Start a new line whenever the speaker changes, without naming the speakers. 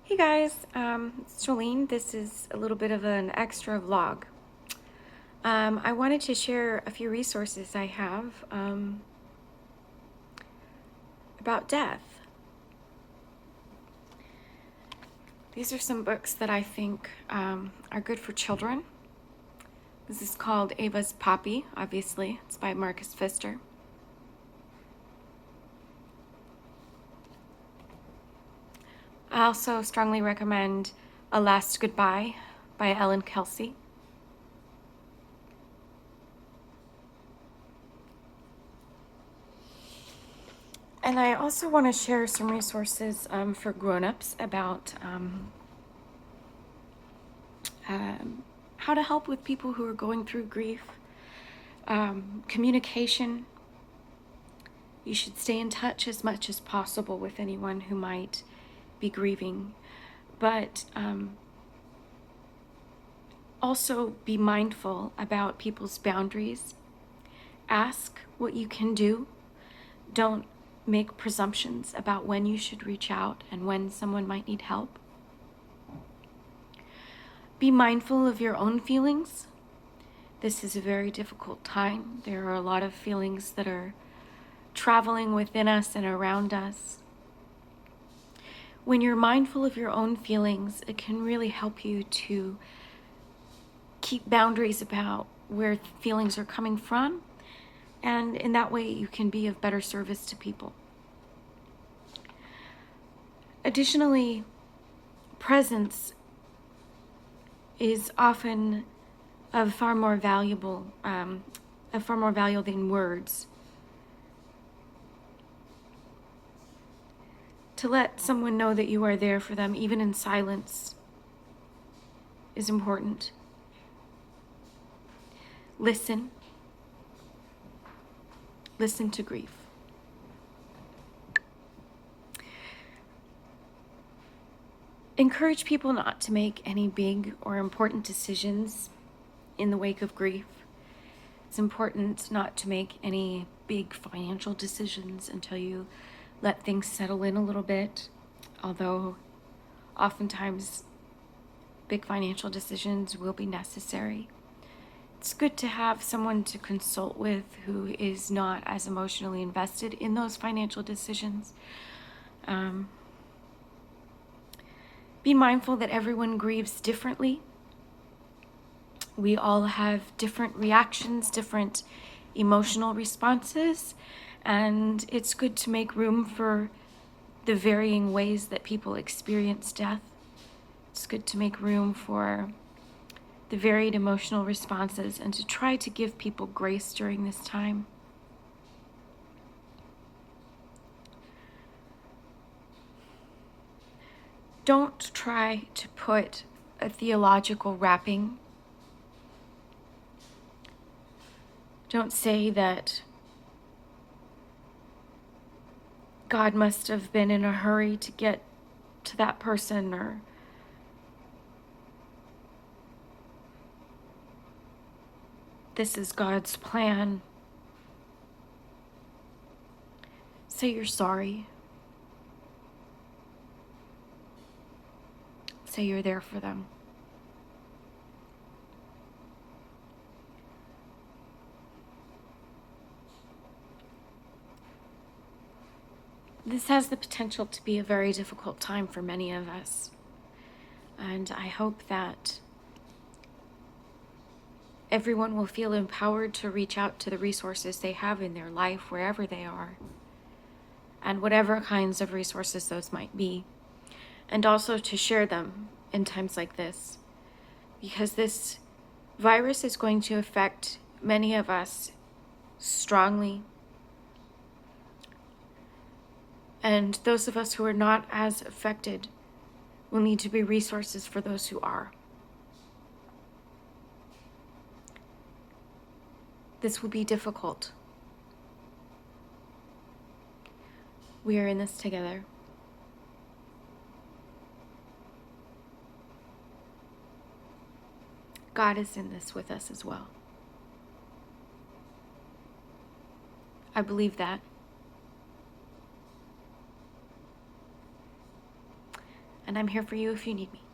Hey guys, it's Jolene. This is a little bit of an extra vlog. I wanted to share a few resources I have about death. These are some books that I think are good for children. This is called Ava's Poppy, obviously. It's by Marcus Pfister. I also strongly recommend A Last Goodbye by Ellen Kelsey. And I also want to share some resources for grown-ups about how to help with people who are going through grief, communication. You should stay in touch as much as possible with anyone who might be grieving, but also be mindful about people's boundaries. Ask what you can do. Don't make presumptions about when you should reach out and when someone might need help. Be mindful of your own feelings. This is a very difficult time. There are a lot of feelings that are traveling within us and around us. When you're mindful of your own feelings, it can really help you to keep boundaries about where feelings are coming from, and in that way you can be of better service to people. Additionally, presence is often of far more value than words. To let someone know that you are there for them, even in silence, is important. Listen. Listen to grief. Encourage people not to make any big or important decisions in the wake of grief. It's important not to make any big financial decisions until you let things settle in a little bit, although oftentimes big financial decisions will be necessary. It's good to have someone to consult with who is not as emotionally invested in those financial decisions. Be mindful that everyone grieves differently. We all have different reactions, different emotional responses, and it's good to make room for the varying ways that people experience death. It's good to make room for the varied emotional responses and to try to give people grace during this time. Don't try to put a theological wrapping. Don't say that God must have been in a hurry to get to that person, or this is God's plan. Say you're sorry. Say you're there for them. This has the potential to be a very difficult time for many of us. And I hope that everyone will feel empowered to reach out to the resources they have in their life, wherever they are, and whatever kinds of resources those might be. And also to share them in times like this, because this virus is going to affect many of us strongly. And those of us who are not as affected will need to be resources for those who are. This will be difficult. We are in this together. God is in this with us as well. I believe that. and I'm here for you if you need me.